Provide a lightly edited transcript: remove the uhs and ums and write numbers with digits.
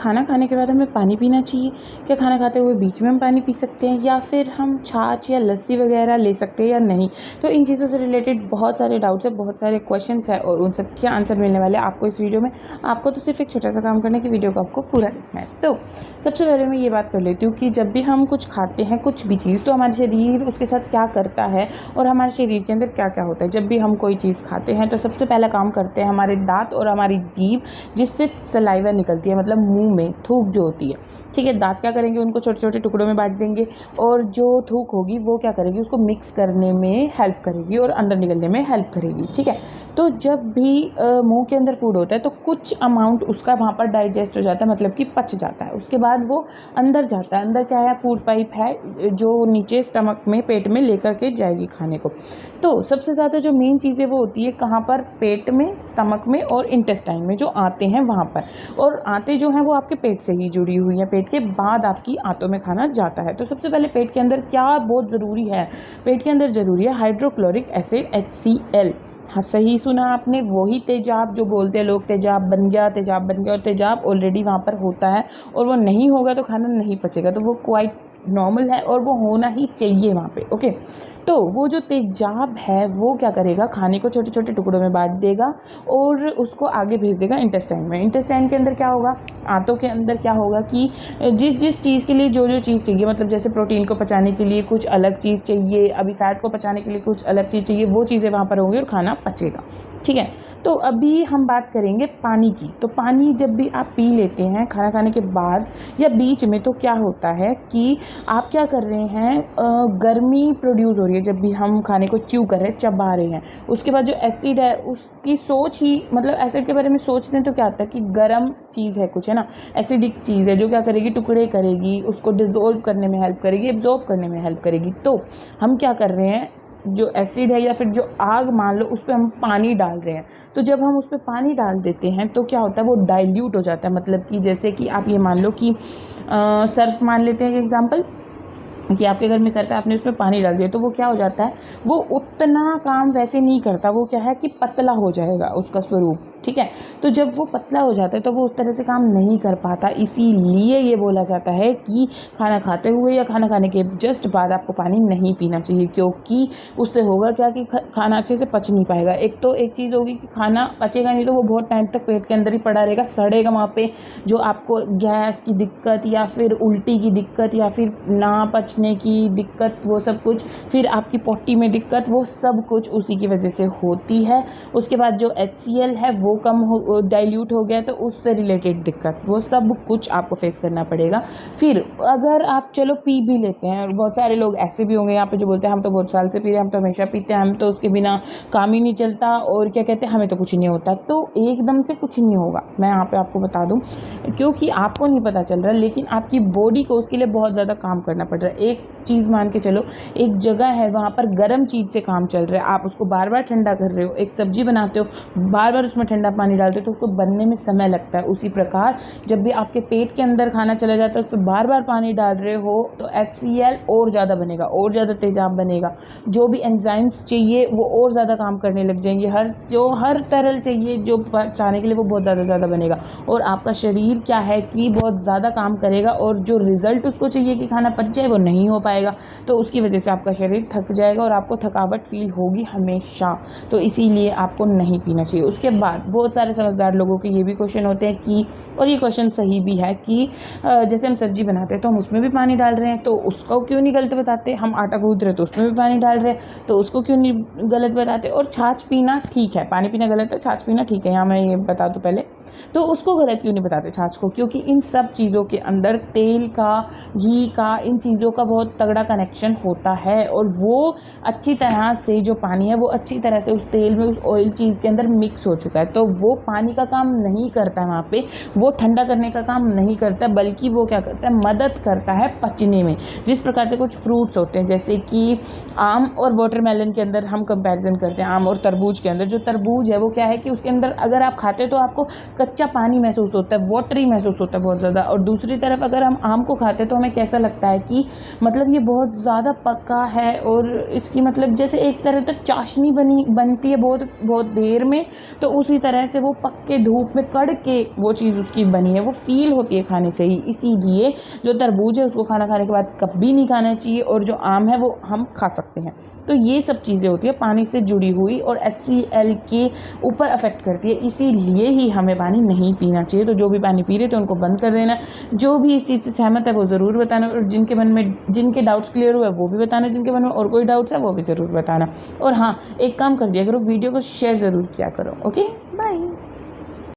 खाना खाने के बाद हमें पानी पीना चाहिए? क्या खाना खाते हुए बीच में हम पानी पी सकते हैं, या फिर हम छाछ या लस्सी वगैरह ले सकते हैं या नहीं? तो इन चीज़ों से रिलेटेड बहुत सारे डाउट्स हैं, बहुत सारे क्वेश्चंस हैं और उन सब के आंसर मिलने वाले हैं आपको इस वीडियो में। आपको तो सिर्फ एक छोटा सा काम करना है कि वीडियो को आपको पूरा देखना है। तो सबसे पहले मैं ये बात कर लेती हूँ कि जब भी हम कुछ खाते हैं, कुछ भी चीज़, तो हमारे शरीर उसके साथ क्या करता है और हमारे शरीर के अंदर क्या क्या होता है। जब भी हम कोई चीज़ खाते हैं तो सबसे पहला काम करते हैं हमारे दांत और हमारी जीभ, जिससे सलाइवा निकलती है, मतलब मुंह में थूक जो होती है। ठीक है, दांत क्या करेंगे, उनको छोटे छोटे टुकड़ों में बांट देंगे और जो थूक होगी वो क्या करेगी, उसको मिक्स करने में हेल्प करेगी और अंदर निकलने में हेल्प करेगी। ठीक है, तो जब भी मुंह के अंदर फूड होता है तो कुछ अमाउंट उसका वहाँ पर डाइजेस्ट हो जाता है, मतलब कि पच जाता है। उसके बाद वो अंदर जाता है। अंदर क्या है, फूड पाइप है जो नीचे स्टमक में, पेट में लेकर के जाएगी खाने को। तो सबसे ज़्यादा जो मेन चीज़ें वो होती है कहाँ पर, पेट में, स्टमक में और इंटेस्टाइन में जो आते हैं वहाँ पर। और आते जो हैं वो आपके पेट से ही जुड़ी हुई हैं, पेट के बाद आपकी आंतों में खाना जाता है। तो सबसे पहले पेट के अंदर क्या बहुत ज़रूरी है, पेट के अंदर ज़रूरी है हाइड्रोक्लोरिक एसिड HCl। हाँ, सही सुना आपने, वही तेजाब जो बोलते हैं लोग, तेजाब बन गया, तेजाब बन गया। और तेजाब ऑलरेडी वहाँ पर होता है और वो नहीं होगा तो खाना नहीं पचेगा, तो वो क्वाइट नॉर्मल है और वो होना ही चाहिए वहाँ पे। ओके, तो वो जो तेजाब है वो क्या करेगा, खाने को छोटे छोटे टुकड़ों में बांट देगा और उसको आगे भेज देगा इंटेस्टाइन में। इंटेस्टाइन के अंदर क्या होगा, आंतों के अंदर क्या होगा कि जिस जिस चीज़ के लिए जो जो चीज़ चाहिए, मतलब जैसे प्रोटीन को पचाने के लिए कुछ अलग चीज़ चाहिए, अभी फैट को पचाने के लिए कुछ अलग चीज़ चाहिए, वो चीज़ें वहाँ पर होंगी और खाना पचेगा। ठीक है, तो अभी हम बात करेंगे पानी की। तो पानी जब भी आप पी लेते हैं खाना खाने के बाद या बीच में, तो क्या होता है कि आप क्या कर रहे हैं, गर्मी प्रोड्यूस हो रही है जब भी हम खाने को च्यू कर रहे हैं, चबा रहे हैं। उसके बाद जो एसिड है उसकी सोच ही, मतलब एसिड के बारे में सोचते हैं तो क्या होता है कि गर्म चीज़ है कुछ, है ना, एसिडिक चीज़ है जो क्या करेगी, टुकड़े करेगी, उसको डिज़ोल्व करने में हेल्प करेगी, एब्जॉर्ब करने में हेल्प करेगी। तो हम क्या कर रहे हैं, जो एसिड है या फिर जो आग मान लो, उस पर हम पानी डाल रहे हैं। तो जब हम उस पर पानी डाल देते हैं तो क्या होता है, वो डाइल्यूट हो जाता है। मतलब कि जैसे कि आप ये मान लो कि सर्फ मान लेते हैं एग्जांपल, कि आपके घर में सर्फ है, आपने उसमें पानी डाल दिया, तो वो क्या हो जाता है, वो उतना काम वैसे नहीं करता, वो क्या है कि पतला हो जाएगा उसका स्वरूप। ठीक है, तो जब वो पतला हो जाता है तो वो उस तरह से काम नहीं कर पाता। इसीलिए ये बोला जाता है कि खाना खाते हुए या खाना खाने के जस्ट बाद आपको पानी नहीं पीना चाहिए, क्योंकि उससे होगा क्या कि खाना अच्छे से पच नहीं पाएगा। एक तो एक चीज़ होगी कि खाना पचेगा नहीं, तो वो बहुत टाइम तक पेट के अंदर ही पड़ा रहेगा, सड़ेगा वहाँ पे। जो आपको गैस की दिक्कत या फिर उल्टी की दिक्कत या फिर ना पचने की दिक्कत, वो सब कुछ, फिर आपकी पोटी में दिक्कत, वो सब कुछ उसी की वजह से होती है। उसके बाद जो HCl है वो कम हो, डाइल्यूट हो गया, तो उससे रिलेटेड दिक्कत, वो सब कुछ आपको फेस करना पड़ेगा। फिर अगर आप चलो पी भी लेते हैं, बहुत सारे लोग ऐसे भी होंगे यहाँ पे जो बोलते हैं हम तो बहुत साल से पी रहे हैं, हम तो हमेशा पीते हैं, हम तो उसके बिना काम ही नहीं चलता, और क्या कहते हैं, हमें तो कुछ नहीं होता। तो एकदम से कुछ नहीं होगा, मैं यहाँ पे आपको बता दूँ, क्योंकि आपको नहीं पता चल रहा, लेकिन आपकी बॉडी को उसके लिए बहुत ज़्यादा काम करना पड़ रहा है। एक चीज़ मान के चलो, एक जगह है वहाँ पर गर्म चीज़ से काम चल रहा है, आप उसको बार बार ठंडा कर रहे हो। एक सब्जी बनाते हो, बार बार उसमें ठंडा पानी डालते हो तो उसको बनने में समय लगता है। उसी प्रकार जब भी आपके पेट के अंदर खाना चला जाता है, उस पर बार बार पानी डाल रहे हो, तो HCl और ज़्यादा बनेगा, और ज़्यादा तेजाब बनेगा। जो भी एंजाइम्स चाहिए वो और ज़्यादा काम करने लग जाएंगे। हर तरल चाहिए जो पचाने के लिए, वो बहुत ज़्यादा बनेगा, और आपका शरीर क्या है कि बहुत ज़्यादा काम करेगा, और जो रिज़ल्ट उसको चाहिए कि खाना पच जाए वो नहीं हो पाएगा। तो उसकी वजह से आपका शरीर थक जाएगा और आपको थकावट फील होगी हमेशा। तो इसीलिए आपको नहीं पीना चाहिए। उसके बाद बहुत सारे समझदार लोगों के ये भी क्वेश्चन होते हैं कि, और ये क्वेश्चन सही भी है, कि जैसे हम सब्जी बनाते हैं तो हम उसमें भी पानी डाल रहे हैं, तो उसको क्यों नहीं गलत बताते। हम आटा गूंथ रहे तो उसमें भी पानी डाल रहे हैं, तो उसको क्यों नहीं गलत बताते। और छाछ पीना ठीक है, पानी पीना गलत है, छाछ पीना ठीक है, यहाँ मैं ये बता दूँ पहले, तो उसको गलत क्यों नहीं बताते छाछ को, क्योंकि इन सब चीज़ों के अंदर तेल का, घी का, इन चीज़ों का बहुत तगड़ा कनेक्शन होता है, और वो अच्छी तरह से, जो पानी है वो अच्छी तरह से उस तेल में, उस ऑयल चीज़ के अंदर मिक्स हो चुका है। तो वो पानी का काम नहीं करता है वहाँ पे, वो ठंडा करने का काम नहीं करता, बल्कि वो क्या करता है, मदद करता है पचने में। जिस प्रकार से कुछ फ्रूट्स होते हैं, जैसे कि आम और वाटरमेलन के अंदर हम कंपैरिजन करते हैं, आम और तरबूज के अंदर, जो तरबूज है वो क्या है कि उसके अंदर अगर आप खाते हो तो आपको कच्चा कच्चा पानी महसूस होता है, वाटरी महसूस होता है बहुत ज़्यादा। और दूसरी तरफ अगर हम आम को खाते हैं तो हमें कैसा लगता है कि मतलब ये बहुत ज़्यादा पका है और इसकी मतलब जैसे एक तरह तक चाशनी बनती है बहुत बहुत देर में, तो उसी तरह से वो पक के धूप में कड़ के वो चीज़ उसकी बनी है, वो फील होती है खाने से ही। इसीलिए जो तरबूज है उसको खाने के बाद कभी नहीं खाना चाहिए, और जो आम है वो हम खा सकते हैं। तो ये सब चीज़ें होती है पानी से जुड़ी हुई और HCl के ऊपर अफेक्ट करती है, इसीलिए ही हमें पानी नहीं पीना चाहिए। तो जो भी पानी पी रहे थे उनको बंद कर देना। जो भी इस चीज़ से सहमत है वो ज़रूर बताना, और जिनके मन में जिनके डाउट्स क्लियर हुए वो भी बताना, जिनके मन में और कोई डाउट्स है वो भी ज़रूर बताना। और हाँ, एक काम कर दिया करो, वीडियो को शेयर ज़रूर किया करो। Okay, bye.